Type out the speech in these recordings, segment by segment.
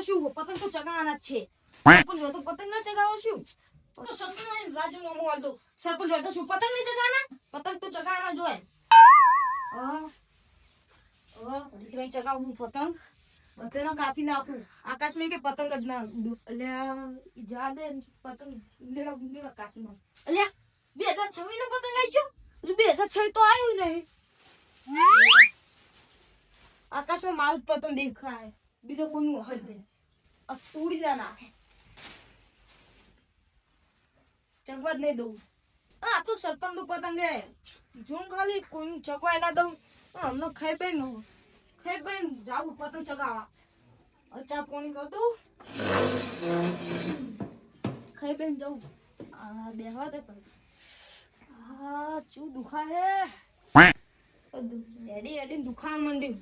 શું પતંગ તો ચગાવવાના જ છે સરપંચ હોય તો પતંગ ના ચગાવો શું તો સરપંચ રાજીનામું હું આલ દઉં સરપંચ હોય તો શું પતંગ નહીં ચગાવવાના પતંગ તો ચગાવવાના જ હોય ઘડીક ચગાવું હું પતંગ બધાને કાપી નાખું આકાશમાં કે પતંગ જ ના અલ્યા જા દે પતંગ ઉંદેડા કાપી નાખ અલ્યા 2026 નો પતંગ આવી ગયો 2026 તો આવ્યું નહીં આકાશમાં મારું પતંગ દેખાય બીજો કોઈનું હોય નહીં આ તોડી ના નાખે ચગવા જ નહીં દઉં આ તો સરપંચ નું પતંગ હે જોન ખાલી કોઈનું ચગવા ના દઉં હમણાં ખાઈ બેન જાવું પતંગ ચગાવવા ચા પાણી કર દઉં ખાઈ બેન જાઉં બેહવા દે પણ ચૂ દુખા હે એડી દુખાન માંડ્યું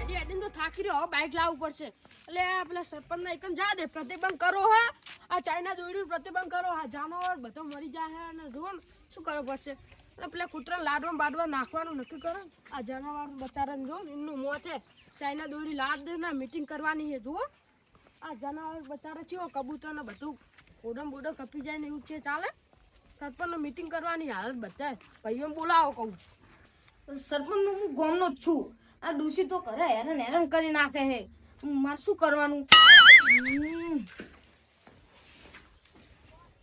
એડી તો થાકી રહ્યો હવે બાઈક લાવવું પડશે એટલે પેલા સરપંચ ના એકમ જા દે પ્રતિબંધ કરો હા આ ચાઇના દોડી પ્રતિબંધ કરો હા જાનવર બધો મરી જાય અને જુઓ શું કરવું પડશે અને પેલા કૂતરા લાડવા બાડવા નાખવાનું નક્કી કરો આ જાનવર બચારાને જો એમનું મોત છે ચાઇના દોડી લાદ દે ને મીટિંગ કરવાની છે જુઓ આ જાનવર બચારા છે કબૂતર ને બધું ઓડમ બોડો કપી જાય ને એવું છે ચાલે સરપંચ મીટિંગ કરવાની હાલત બધા ભાઈઓ બોલાવો કહું સરપંચ હું ગામનો જ છું આ ડૂસી તો કરે હેરાન કરી નાખે હે મારે શું કરવાનું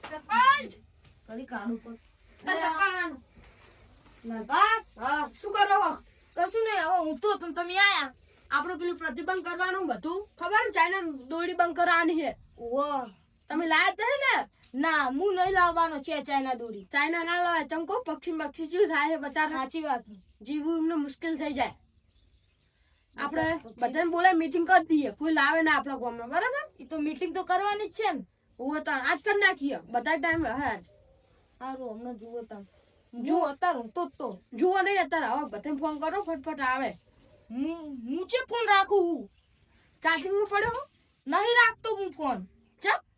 સરપંચ કરી કાઢું પણ સરપંચ શું કરો કશું નહીં હવે હું તો તમે આયા આપણે પેલું પ્રતિબંધ કરવાનું બધું ખબર ને ચાઇના દોડી બંધ કરવાની છે ઓ તમે લાયા જ ને ના હું નહીં લાવવાનો છે ચાઇના દોરી ચાઇના ના લાવે ચમકો પક્ષી શું થાય બચારા સાચી વાત જીવવું એમને મુશ્કેલ થઈ જાય આપણે બધાને બોલાય મીટિંગ કરી દઈએ કોઈ લાવે ના આપણા ગામમાં બરાબર એ તો મીટિંગ તો કરવાની જ છે ને હું આજ કરી નાખીએ બધા ટાઈમ હા સારું હમણાં જુઓ તમે જુઓ અત્યારે તો જુઓ નહીં અત્યારે હવે બધાને ફોન કરો ફટફટ આવે હું છે ફોન રાખું હું ચાર્જિંગ પડ્યો નહીં રાખતો હું ફોન ચપ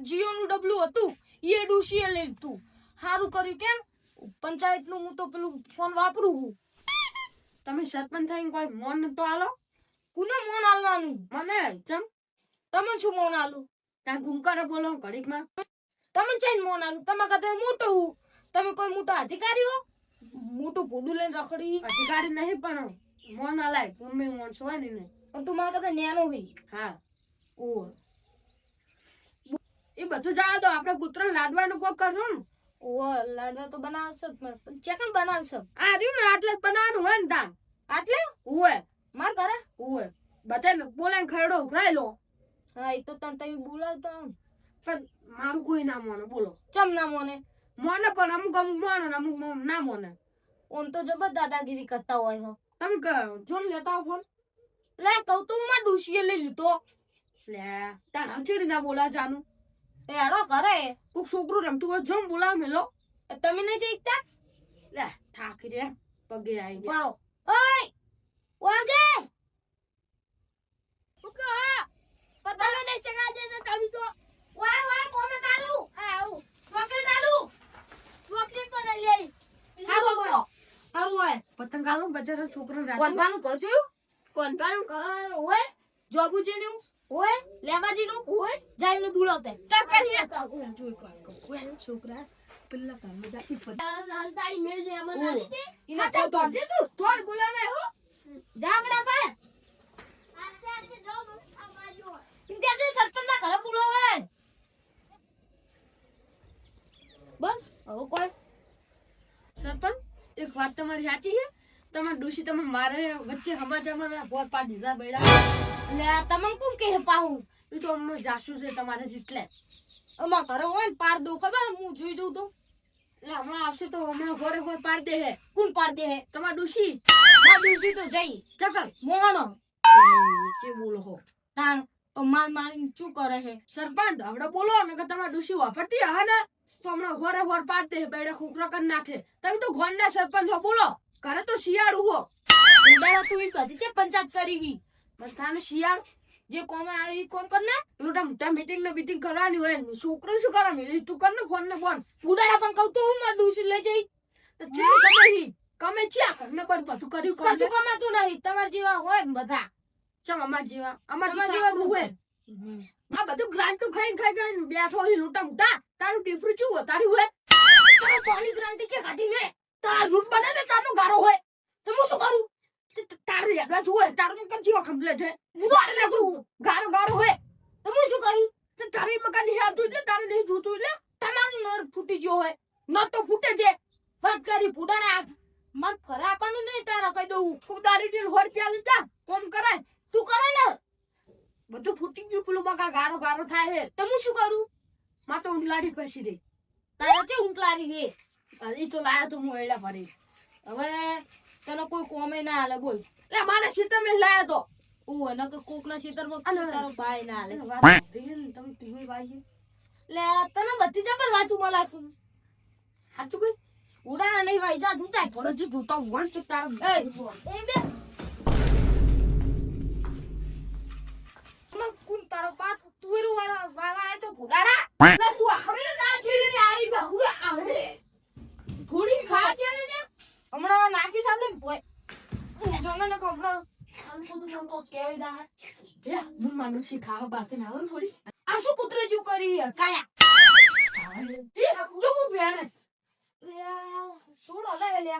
જીઓ નું ડબલું હતું એ ડૂસીએ લઈ લીધું સારું કર્યું કેમ પંચાયત નું હું તો પેલું ફોન વાપરું હું તમે સરપંચ થઈને કોઈ મોન તો આલો કોને મોન આલવાનું મને ચમ તમે શું મોન આલું ત્યાં ગુંકારે બોલો ઘડીકમાં તમે જઈને મોન આલું તમે કદાચ મોટો હું તમે કોઈ મોટા અધિકારી હો મોટું ભૂડું લઈને રખડી અધિકારી નહીં પણ મોન આલાય ગમે મોન હોય ને પણ તું મારા કદાચ નેનો હોય હા ઓ એ બધું જાવ દો આપણે કૂતરા લાડવાનું કોક કરશું ઓ લાડવા તો બનાવશે પણ ચેકન બનાવશે આ રહ્યું ને આટલે જ બનાવવાનું હોય ને તા આટલે હોય માર ઘરે હોય બધા બોલાને ખરડો ઉઘરાઈ લો હા એ તો તમે બોલાવતા પણ મારું કોઈ ના મોને બોલો ચમ ના મોને પણ અમુક મોને અમુક ના મોને ઓમ તો જબર દાદાગીરી કરતા હોય હો તમે જોન લેતા હો ફોન લે કહું તો માં ડૂસીએ લઈ લીધો લે તાર હચડી ના બોલા જાનું એ આડો કરે કોક છોકરું રમતું હોય જમ બોલાવ મેલો તમે નહીં જઈતા લે થાકી રે પગે આવી ગયા ઓય વાગે ઉકો હા પતંગ નહીં ચગા દે ને તમે તો વાય કોમે તારું આવું ચોકલેટ આલું ચોકલેટ પર લઈ હારું હોય પતંગ આલું બચારો છોકરો રાત કોનપાનું કરજો કોનપાનું કર ઓય જોબુજીનું ઓય લેબાજીનું ઓય જાઈને બોલાવતે તબ કરી છોકરા પેલા કામ જાતી પડાઈ મેળ દે અમને ઇના તો દે તું તોડ બોલાવે હો જાબડા પર આજે જો આ બાજુ ઇન્ડિયા જે સરપંચ ના ઘરે બોલાવે બસ હવે કોઈ સરપંચ એક વાત તમારી સાચી છે તમાર ડોશી તમે મારે વચ્ચે સમાચારમાં બોર પાડ દીધા બેડા એટલે તમને કોણ કહે પાહું એ તો અમને જાસુ છે તમારે જીતલે અમાર ઘરે હોય ને પાર દો ખબર હું જોઈ જઉં તો એટલે હમણાં આવશે તો હમણાં ઘરે ઘર પાર દે હે કોણ પાર દે હે તમાર ડોશી માર ડોશી તો જઈ ચકલ મોણો જે બોલો હો તાણ તો મારીને શું કરે છે સરપંચ હવે બોલો ને કે તમાર ડોશી વાપરતી હે ને તો હમણાં ઘરે ઘર પાર દે બેડા ખોકરા કરી નાખે તમે તો ઘરના સરપંચ હો બોલો કરે તો શિયાળું હો ઉડાડા તું કદી છે પંચાયત કરી બધાને શિયાળ જે કોમે આવી કોમ કરને મોટા મોટા મીટિંગ કરવાની હોય છોકરો શું કરવાનું તું કર ને ફોન ઉડાડા પણ કહું તો હું માર ડૂસી લઈ જઈ તો ચીલી કમે છે ઘરને પણ બધું કર્યું કશું કમાતું નહીં તમાર જેવા હોય ને બધા ચમ અમાર જેવા અમાર તમાર જેવા જેવા હોય આ બધું ગ્રાન્ટું ખાઈને બેઠો છે લૂટા મુટા તારું ટીપરું ચું વધારી હોય તારું પાણી ગ્રાન્ટી છે કાઢી લે તારા રૂટ બને ને તારનો ગારો હોય તો હું શું કરું તારે યાદ હોય તારું પણ જીવા કમ્પ્લીટ છે હું તો આને કહું ગારો ગારો હોય તો હું શું કરું તે તારી મકાન ની હાથ એટલે તારે નહીં જોતું એટલે તમારું નળ ફૂટી ગયો હોય ન તો ફૂટે છે વાત કરી ફૂટાને મત ફરે આપવાનું નહીં તારા કહી દઉં ફૂટારી ડીલ હોર પ્યા લીધા કોમ કરાય તું કરે ને બધું ફૂટી ગયું પેલું મકા ગારો ગારો થાય છે તો હું શું કરું માં તો ઊંડલાડી પછી રે તારા છે ઊંટલારી હે ઈ તો લાયા તો હું એડા ભરી હવે તને કોઈ કોમે ના હાલે બોલ એટલે મારે સીતા મેં લાયા તો ઓ ન કે કોક ના ક્ષેત્રમાં તારો ભાઈ ના હાલે તમે ટીવી ભાઈ લે તને બધી જબર વાતું મળે સાચું કઈ ઉડા નહીં ભાઈ જા તું તાર થોડો જે જોતા વન તો તાર એ એમ દે કોણ તારો બાપ તુરું વાળા વાવા તો ફુડાડા ના તું આખરે ના છેડી આવી બહુરા આવે થોડી ખા દે ને હમણાં નાખી સાલે બોય જોને ને કપડા આમ તો કેવી દા હે હું માનુસી ખાવા બાતે ના આવે થોડી આ શું કૂતરે જો કરી કાયા એ જો હું બેણે છોડો લે લે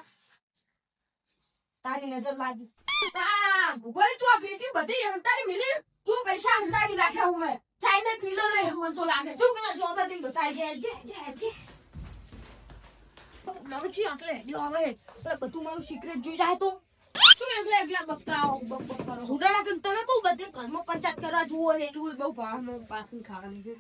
તારી નજર લાગી આ ભૂગોળ તું આ બેટી બધી અંતારી મિલી તું પૈસા અંતારી રાખ્યા હું ચાઇના કિલો રે હું તો લાગે તું પેલા જોબ હતી બતાઈ જે નામચી આટલે જો હવે બધું મારું સિક્રેટ જોઈ જાય તો શું એટલે એકલા બકતાઓ બક કરો ઉડાડા કે તમે બહુ બધે ઘરમાં પંચાયત કરવા જુઓ હે તું બહુ ભાવનો પાકી ખાવાની છે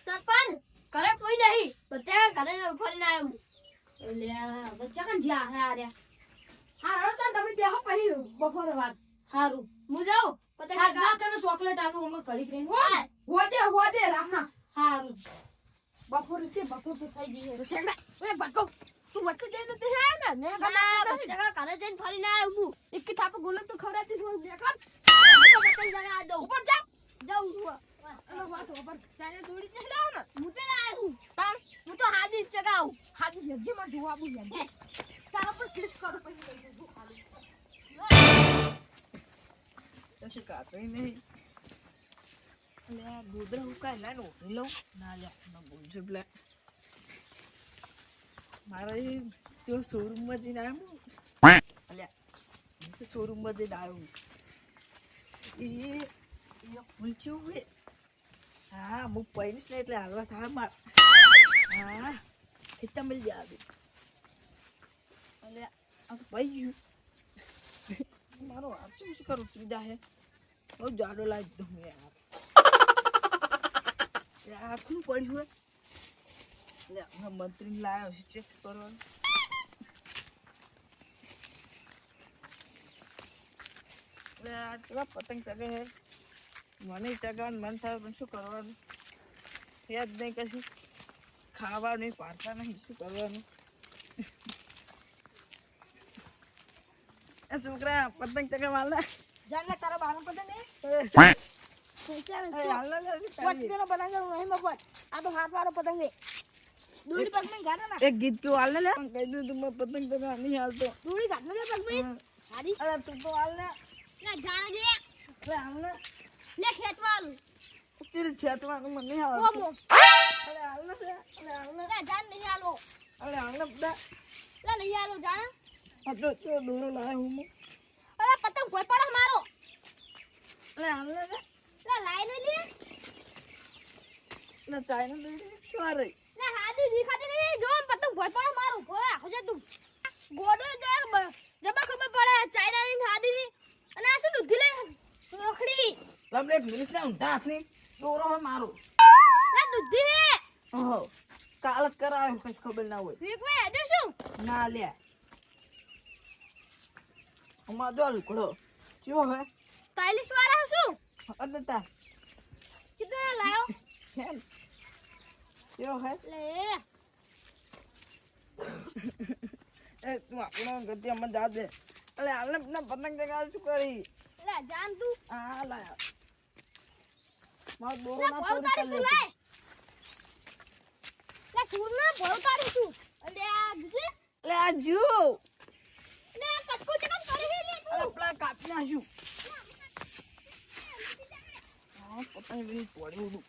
સરપંચ ઘરે કોઈ નહીં બધા ઘરે ફરીને આવ્યું એટલે બચ્ચા કન જ્યાં હે આર્યા હા રતા તમે બેહો પછી બપોરે વાત હારું હું જાઉં પતા ગા તને ચોકલેટ આપું અમે ઘડી કરીને હોદે રાખના હારું બપોરે છે બપોર તો થઈ ગઈ તો શેંગડા ઓય બકો તું વચ્ચે જઈને તે હે ને બધા ઘરે જઈને ફરીને આવ્યો હું એક કે થાપ ગોલક તો ખવડાતી થોડું દેખા બતાઈ જરા આ દઉં ઉપર જા જાઉં છું અરે વાત ઉપર સાને દોડી ચે લાવ ને હું તો આવ્યું હું તો હાદી ચગાવું હાજી હેજી માં જોવા બુ યાર તારા પર ક્લિક કરો પછી લઈ જજો ખાલી ऐसे काटो ही नहीं अरे यार दूधरा हुक्का है ना लो ना ले ना बोल से ब्लैक मारा ये जो शोरूम में दिन आया हूँ अरे तो शोरूम में दिन आया हूँ ये फूल क्यों हुए हाँ मुझ पैनिस नहीं ले आवा था मार हाँ कितना मिल गया अभी अरे अब भाई मारो आप શું કરું સીધા હે બહુ જાડો લાગ દઉં યાર આખું પડ્યું હે લે હમણાં મંત્રી લાવ્યો છે ચેક કરવાનું લે આ કેવા પતંગ ચગે હે મને ચગાવવાનું મન થાય પણ શું કરવાનું યાદ નહીં કશું ખાવાનું નહીં પાડતા નહીં શું કરવાનું છોકરા પતંગ ચગા વાલા જાન લે તારા બાનો પતંગ ને આ તો હાથ વાળો પતંગ છે દોડી પગ में गाना ना एक गीत को हाल ले कह दूं तुम पतंग चगा नहीं हाल तो દોડી કાઢ લે પગ में હારી अरे तू तो हाल ले ના જાણ દે अरे हाल ले લે ખેતવાળું चिर छतवा को मन नहीं हाल ઓમો अरे हाल ले अरे हाल ले લે જાન નહીં આલો अरे हाल ले बड़ा લે નહીં આલો જાણ अब तो दूर लाया हूं मैं અરે પતંગ કોઈ પડે મારો अरे हाल ले લે લાઈ ને લે ना चाइना दे सॉरी લે હાદી દીખાતી નહીં જો પતંગ કોઈ પડે મારો કોઈ આખો તું ગોડો દે જબા ખબર પડે ચાઇના ની હાદી ની અને આ શું દૂધી લે રખડી लम एक मिनट ना उठा अपनी दोरो है मारो લે દૂધી હે ओहो काल करायो कुछ खबर ना होय વીક વે દે શું ना ले हमारा दो लुकड़ो क्यों है સ્ટાઇલિશ વાળા શું अदता कितना लायो क्यों है ले ए तू अपना गति मत जा दे अरे हाल ने अपना पतंग जगा चुक करी ले जान तू हां लाया मार ले दोरो ना कॉल तोड़ कर कर तू ले ले સૂરના ભળ કાઢીશું. અને આ દીદી, એટલે આ જો અને આ કટકો ચકન કરી હે લે તું. આપણા કાપી નાખ્યું હા પતંગ બી પડ્યું હતું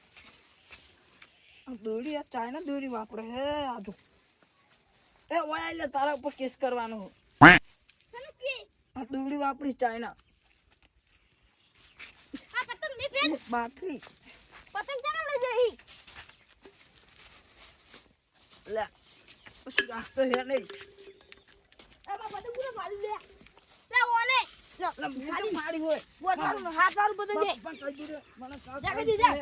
આ દોરી આ ચાઇના દોરી વાપરે હે આ જો એ ઓય એટલે તારા ઉપર કેસ કરવાનો તને કે આ દોરી વાપરી ચાઇના આ પતંગ મે ફેલ બાટલી પતંગ ચકન લઈ જઈ. લે પછી રાખતો હે નહીં આ પતંગ પૂરો મારી લે. લે ઓને ખાલી મારી હોય બોટાનું હાથ વાળું બધું દે. પણ કઈ દે મને જા કે જા.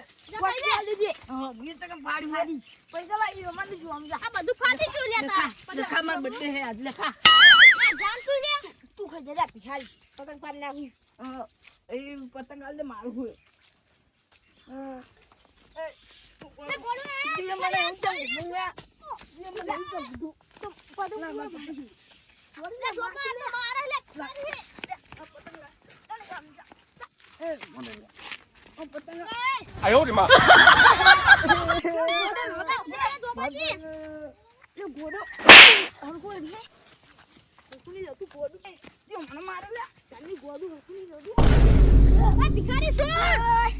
પૈસા આલી દે. હા મી તો કેમ પાડી હોય પૈસા લાવી રમણ છું સમજા. આ બધું ફાટી છું લે તારા. લેખા માર બર્થડે હે આજ લેખા આ જાન શું લે. તું ખાઈ જા ભિખારી. પતંગ પાડી નાખી. એ પતંગ આલ દે મારું હોય લે ગોડો એ. મને એમ ચાલ મને પતંગ પૂરો મારી. લે ડોકા તો મારે લે. મારી હે. એ મને ઓ પતંગ 哎呦我的妈！ ડોબાજી. એ ઘોડો હરકો રે હરકુની જતું ઘોડો એ મને મારે લે ચાલી ઘોડો હરકુની જતું આ ભિખારી છોડ.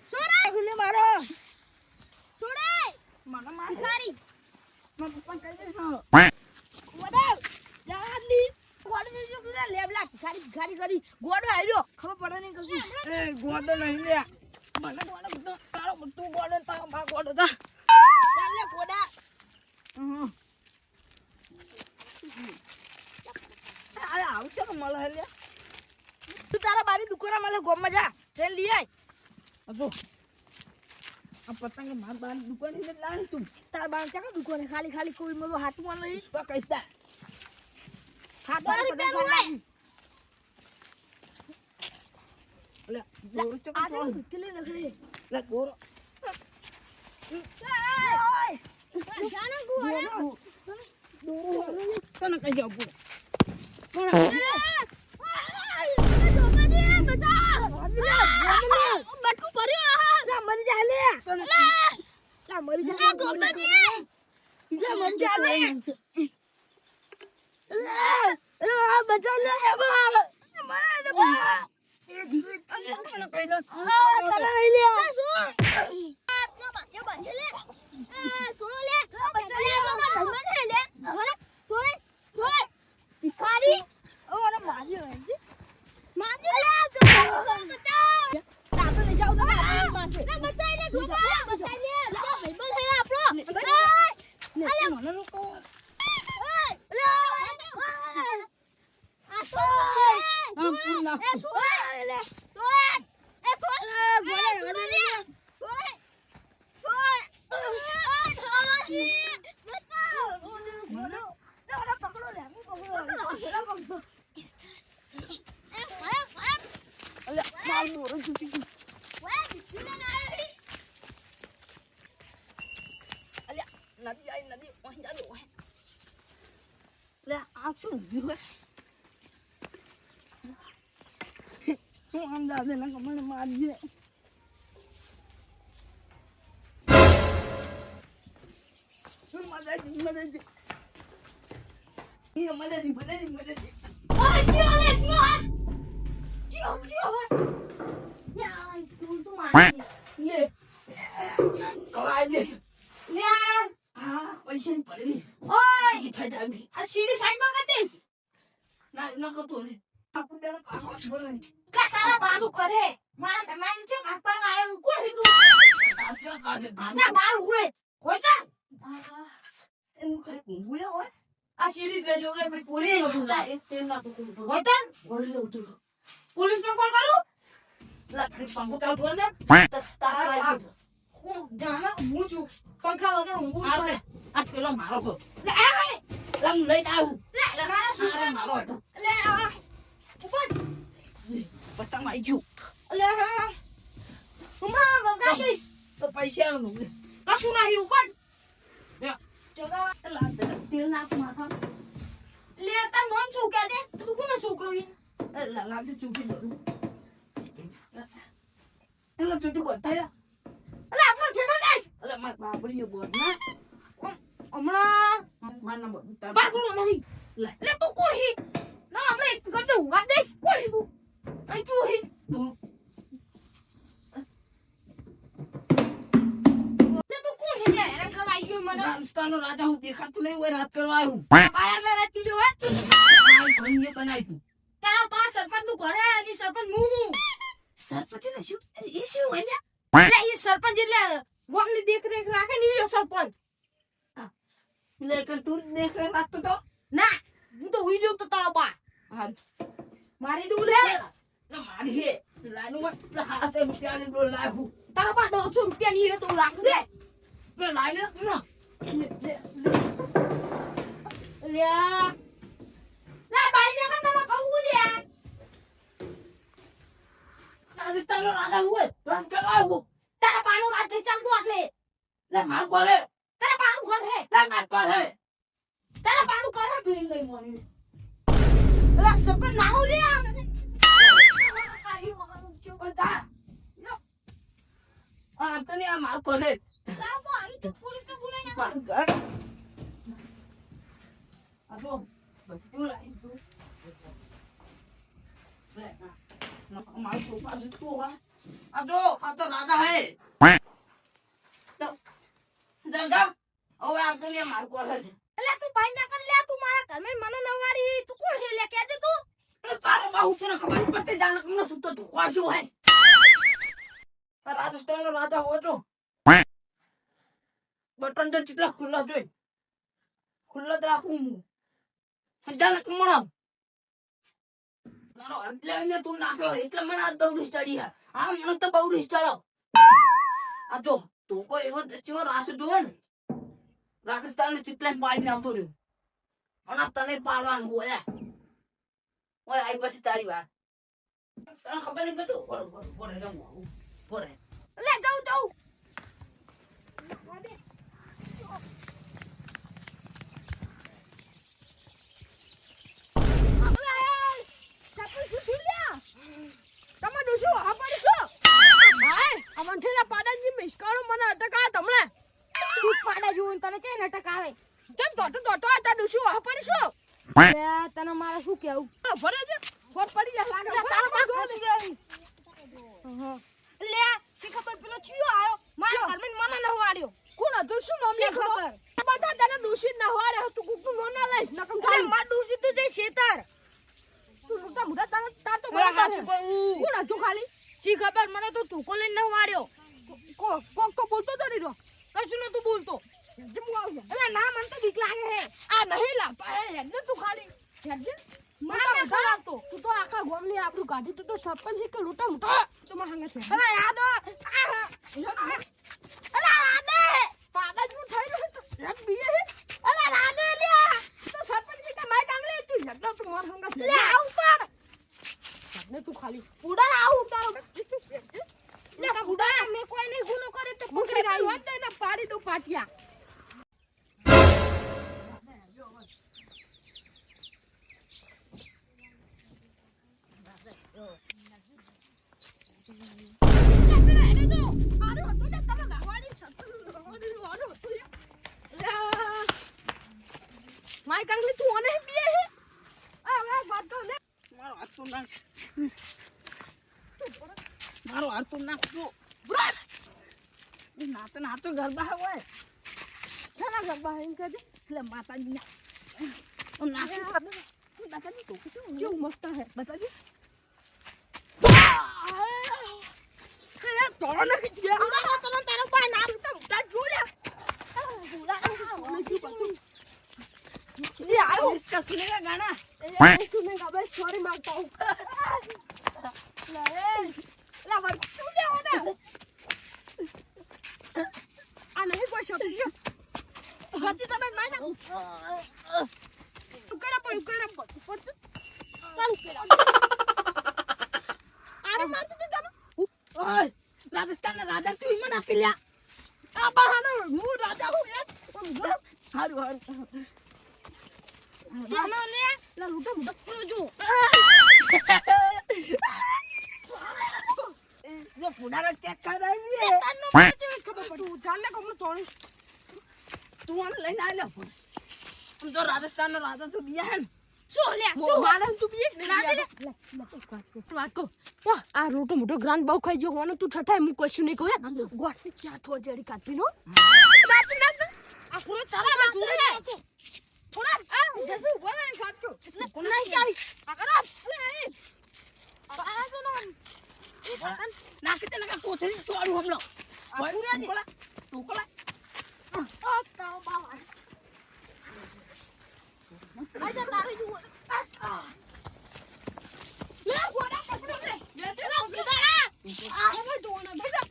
છોડ. લે મારો છોડ. મને મારે ભિખારી. મારા પપ્પા કહી દે હા ગોડા જાની ગોડા જો લે લેબલા ભિખારી કરી ગોડો આવ્યો ખબર પડે નહીં કશું. એ ગોડો નહીં લે મને ગોડો બધો તારો તું ગોડો તારો બા ગોડો તા ચાલ લે ગોડા. અરે આવશે કે મળે લે તું તારા બારી દુકાને મળે ગોમમાં જા ટ્રેન લઈ આય. જો આ પતંગ માર બાર દુકાન થી લાવ તું તારા બાર ચાકા દુકાને ખાલી ખાલી કોઈ મલો હાથમાં લઈ તો કઈતા હાથ પર પતંગ લે દોરો ચક આ ચોલ તો કેટલી લખડી. લે દોરો જાને ગોડા. દોરો તને કઈ જાવ પૂરો બટકું ભર્યો મરી જા લે. મરી જા ગોપાજી. મરી જા લે. બચા લે નદી આઈ નદી ઓહી જા દો લે આ શું ગયું હું અંદાજે ના મને મારજે શું મદદ ये मदद ઓય જીઓ લે જીઓ यार तू तो मार ले कवा ले લે हां पैसे पड़े ઓય इधर जाबी આ સીડી સાઈડમાં કરી દઈશ. ना ना को तो ले आपको तेरा पास बोल કા તારા બાનું કરે મારા માન છે આપવામાં આવ્યો કોણ હીધું अच्छा काटे ના બાર હોય કોઈ કા इन करे बुया हो આ સીડી કે જો લે પોલીસ નો ला तेल ना तो હોય તા बोल ले उठ પોલીસ નો કોલ કરું लकड़ी पंखो का बोल ने તારા હું જાના હું છું પંખા વગર ઊંઘું आ પડે ले आ पेलो मारो को લે આ रंग ले जाऊ લે મારા શું अरे मारो લે આ ઉપર पतंग आई जू લે હમણાં વગા દઈશ तो पैसे लो કશું નહીં ઉપર લે જગા ला तेल ना माथा લે તાર નામ શું કે દે તું કોનો છોકરો ઈ ला ला से चुकी बोलू એલો ચૂટી બોલતા અલે આપણો જેનો દેશ અલે માર બાપડી બોલ ના હમણાં મારના બધું તારું. બાગડું નહીં લે. લે તું કોઈ ના હમણાં એક કરતે ઊંઘા દઈશ કોઈ તું અહીં તું હી તું લે તું કોણ હે લે હેરાન કરવા આવી ગયો મને રાજસ્થાનનો રાજા હું દેખાતું નહીં હોય રાત કરવા આવ્યું બાયર લે રાત પીજો હે આ ભાઈએ બનાવ્યું તું. તારા પાંચ સરપંચ નું ઘરે અને સરપંચ હું સરપંચ એટલે શું એ શું હોય લ્યા? લે એ સરપંચ એટલે ગામની દેખરેખ રાખે ને એ સરપંચ લેકિન તું દેખ રહે રાખતો તો ના હું તો ઉઈ ગયો તો તારા બા હાલ. મારી ડૂ લે ના મારી હે લાઈનો માં હાથે રૂપિયા ની ડોલ લાવું તારા બા 150 રૂપિયા ની હે તો લાખ દે તો લાઈને ના લ્યા લે બાઈ ને કતા ખાવું લે રાજસ્થાનનો રાજા હોય રાત કરવા આવ્યો તારા પાનું રાત નહીં ચાલતું એટલે લે માર કોલે તારા પાનું ઘર હે લે માર કોલે તારા પાનું ઘર હે તું લઈ મોની અલા સરપંચ નાહો લે આ તો નહીં આ માર કોલે તારા બા આવી તો પોલીસ ને બોલાઈ માર ઘર આ તો બસ તું લાઈ તું લે ના માર તો બાજુ તું હા આ તો રાજા હે જલગા હવે આ તો લે માર કોલે અલા તું બાઈ ના કર લે તું મારા ઘરમાં મને નવાડી તું કોણ હે લે કેજે તું તારે બાહુ તને ખબર નહીં પડતી જાણે કમને સુતો તું કોશું હોય રાજસ્થાનનો રાજા હો છો બટન તો કેટલા ખુલ્લા જોઈ ખુલ્લા જ રાખું હું જાણે કમણાવ મારો એટલે એને તું નાખ્યો એટલે મને આ દৌડી સ્ટડી આ મને તો બૌડી સ્ટડો આ જો તું કોઈ એવો ચેવો રાસ જોવે ને રાજસ્થાન ચિતલે પાડીને આવતો રહ્યો અને તને પાડવાનું હોય ઓય આઈ પછી તારી વાત તને ખબર નહીં બધું બોરે રમવું બોરે લે જાઉં જાઉં તને મારે શું કેવું ફરે છે ફર પડી જાય લાગે લે શી ખબર પેલો ચિયો આયો મારા ઘરમાં મને નહવાડ્યો કોણ હતું શું નામ લે ખબર બધા તને દૂષિત નહવાડે તું કુકુ નો ના લઈશ નકમ ખાલી માર દૂષિત તો જઈ શેતર તું મોટા મોટા તને તાર તો કોણ હતું ખાલી શી ખબર મને તો તુકો લઈને નહવાડ્યો કોક તો બોલતો તો રીરો કશું નતું બોલતો જમુ આવજો અરે ના મને તો બીક લાગે હે આ નહીં લાપા હે તું ખાલી હેડજે મારા ઘર તો તું તો આખા ગામની આપણું ગાડી તું તો સરપંચ છે કે લોટા મોટા તો માં હંગે છે અરે યાદ અરે રાદે પાડા જ થઈ ગયું તો રત બીએ અરે રાદે લ્યા તો સરપંચ છે કે માય કાંગલે તું જડો તું માર હંગે લે આવ પર ને તું ખાલી ઉડા આવ તારો લે ઉડા મે કોઈ નહીં ગુનો કરે તો પકડી રાઈ હોત ને પાડી દો પાટિયા માય કાંગલી તું ઓને બીએ હે આ વા બાટો ને મારો હાથ તો નાખ મારો હાથ તો નાખ તો નાચો નાચો ગરબા હોય ચાલા ગરબા એમ કહે એટલે માતાજી નાખ માતાજી તો શું કેવું મસ્ત હે માતાજી તોરો નખી છે આ તો તારો પાય નામ તો ઉડા જોલ્યા ये आओ इसका सुनेगा गाना ये सुनेगा बस सॉरी मांगता हूँ ला वर तू ले होना आ नहीं कोई शॉट है गति तो मैं ना उकड़ा पर चालू केला अरे मारते तो जानो ओए राजस्थान राजा तू मन आकेल्या आ बहाना मु राजा हूँ यार हारू हारू जानो ले ला लूटा मुटा पूरा जो ये फुडारा चेक कर रही है तू जान ले कम तोड़ी તું આને લઈને આલ્યો ફોન આમ તો રાજસ્થાનનો રાજા તો ગયા હે ને શું લે મારા તું બી રાતે લે વાત કહો વાહ આ રોટો મોટો ગ્રાન્ડ બહુ ખાઈ ગયો હોને તું ઠઠાય હું કશું નહીં કહું ગોઠ ક્યાં થો જડી કાઢી નો નાચ નાચ આ પૂરો તારા માં જોઈ લે થોડા આ જસુ બોલે ખાતો એટલે કોણ નહીં ચાલી આગળ આ તો ના એ તન નાખી દે નકા કોથળી ચોડું હમલો પૂરા ટોકલા આ તારો બાવા આજા તારે જુઓ લે ગોડા પકડો રે લે તે આ હવે ડોના બેટા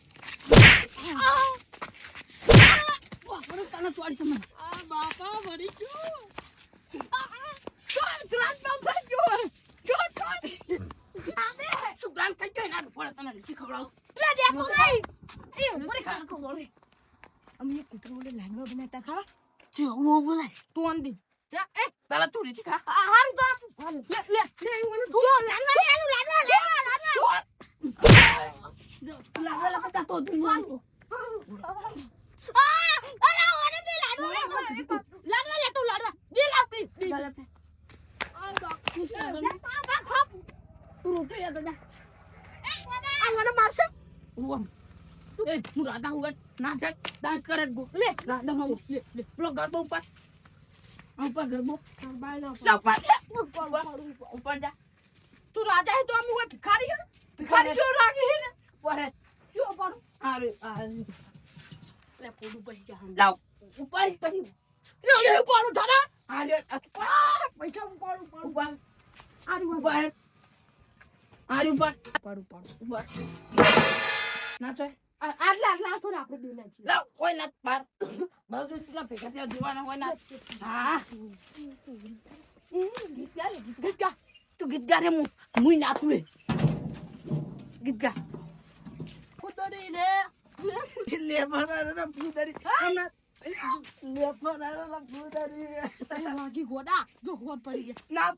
વાહ મને તને ચોડી સમન આ બાપા મરી ગયો સ્કોલ ગ્રાન્ડ બહુ ખાઈ ગયો જો શું ગ્રાન્ડ થઈ ગયો ના પડે તને લીધી ખવડાવ લે દેખો નહીં એ ઉપર ખાને ખવડાવ અમે કૂતરો ઓલે લાડવા બનાવતા ખરા જે ઓ બોલાય તું આંધી જા એ પેલા તું લીધી ખા હાલ તો લે લે લે મને જો લાડવા લાડવા લગતા તો તું આ અલા ઓને દે લાડવા લે તું લાડવા દે લાપી આ બાપ ખાપ તું રોટી યાદ દે આ મને મારશે ઓમ એ હું રાધા હું ના છે ડાન્સ કરે ગો લે રાધા હું લે લે લો ગરબો ઉપર ગરબો સાપા ઉપર જા તું રાજા હે તો અમે કોઈ ભિખારી હે ભિખારી જો લાગે હે ને પડે જો પણ અરે લે પોડું પૈ જા હમ લાવ ઉપર પછી લે લે પાડું થાના આલે પૈસા પાડું ઉપર આરી ઉપર આરી ઉપર પાડું ઉપર ના ચાય આટલા થોડા આપણે બે નાખી લાવ કોઈ ના પાર બધું એટલા ભેગા થયા જોવાના હોય ના હા ગીત ગા તું ગીત ગા રે મુઈ નાખું ગીત ગા કુતરી ને લે ભરારા પૂદરી આના લે ભરારા પૂદરી લાગી ગોડા જો હોર પડી ગયા ના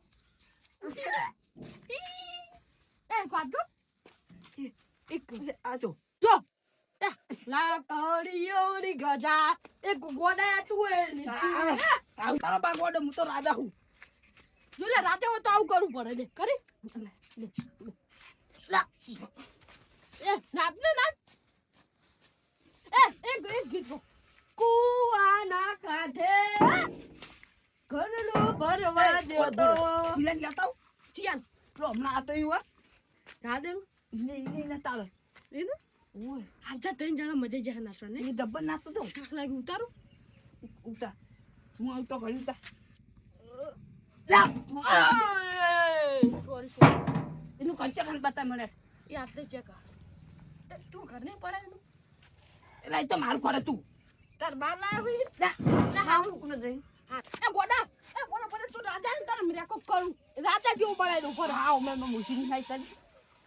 એ કાઢો એક આજો જો લા કડીઓની ગજા એક ગોડા તું એ તારા બા ગોડે હું તો રાજા હું જો લે રાતે હોય તો આવું કરવું પડે લે કરી લા એ નાચ ને નાચ એક ગીત ગો કુવાના કાંઠે ઘરનો ભરવા દો તો મિલન જાતા હું ચિયાન તો હમણાં આતો એવું રાધે ને તાલે એને ઓય આજા ત્રણ જણા મજા જાય નાચવા ને એ ડબ્બા નાખતો તો થાક લાગી ઉતારું ઉતા હું આવતો ઘડી ઉતા સોરી એનું કંચા ખાલી બતા મને એ આપણે ચેક તું ઘર નહીં પડે એનું એટલે એ તો મારું કરે તું તાર બાર લાયા હોય લે હા કોને જઈ એ ગોડા પડે તું રાજા ને તારે મેકો કરું રાજા જેવું બનાવી દઉં પર હા મેં મુશીની ખાઈ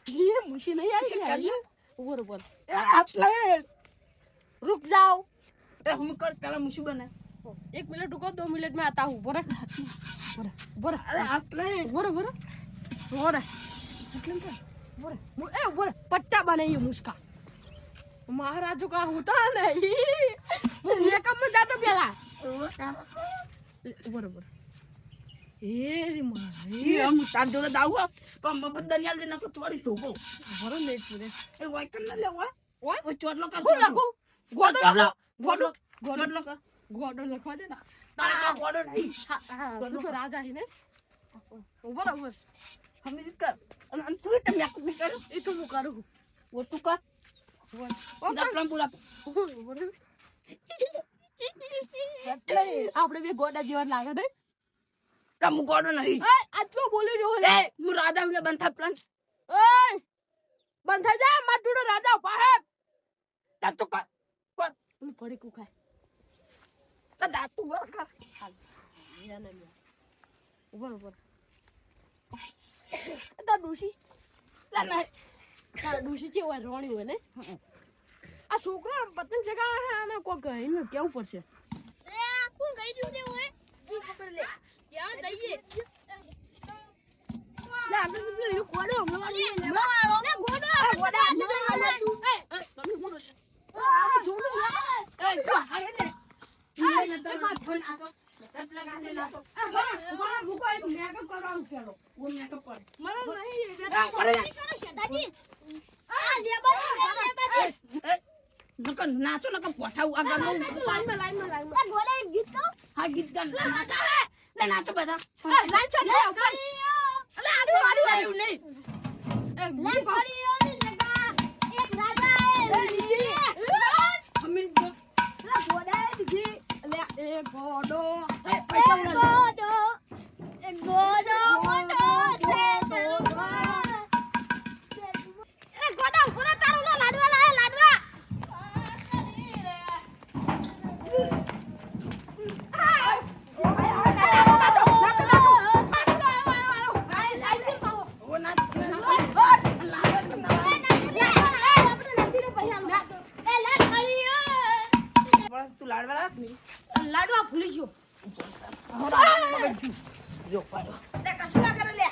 કરી એ મુશી નહીં આવી બરોબર આટલા रुक जाओ એ હું કર પેલા મુશી બને 1 मिनट रुको 2 मिनट में आता हूँ बोरा बोरा અરે આટલા बोरा बोरा बोरा बोरा बोरा पट्टा बनाइए मुझका महाराजों का होता नहीं ये कब में जाता पहला बोरा बोरा रे मां એ હું તાર જોડે દાવું પણ મબ દનિયાલ દે નાખો થોડી સોકો बोरा नहीं पूरे એ વાય કર ના લેવા ओए ઓ ચોરલો કર खूब रखो गोडो गोडो ગોડલો કર गोडो लिखवा देना તારા ગોડો નહીં हाँ तू तो राजा है ने बोरा बोरा હમી કર અને તું તે મેક કર ये तो वो करो ઓ તું કર દપલા પુલા આપણે બે ગોડા જેવા લાગે ને તમુ ગોડો નહીં આટલો બોલી રહ્યો એ હું રાજા વિલે બંધા પ્લાન ઓય બંધ થઈ જા માટુડો રાજા પાહે તા તો કર તું પડી કુખાય તા દાતુ વર કર ઉપર તા ડોશી લા ના તા ડોશી છે ઓય રોણી હોય ને આ છોકરા પતંગ ચગાવે છે અને કોઈ કહીને કેવું પડશે એ કોણ ગઈ દીધું ને ઓય જી ખબર લે ક્યાં દઈએ લે આપણે તો એ કોડો હમણાં ને વાળો ને ગોડો ગોડા તમે કોણ એ હારે લે પડે કરો શેઠાજી. આ લેબર છે. નકર નાચો નકર પોઠાવું આ ગામમાં આ ઘોડે એક ગીત ગાઓ. હા ગીત ગાન લે નાચો બધા લાઈન છે લે ઉપર. અલે આડું આડું એવું નહીં લંગોટીઓની જગા એક રાજાએ લીધી. અમીર ઘોડા દીધી. અલે એ ઘોડો એક ઘોડો મોટો છે તલવાર. એ ઘોડા પૂરા તારું લે લાડવા લાય લાડવા. ઓ નાચ તું લાડવા લાવ લાડવા ભૂલી ગયો. જો પાડો લે કશું ના કરે લે.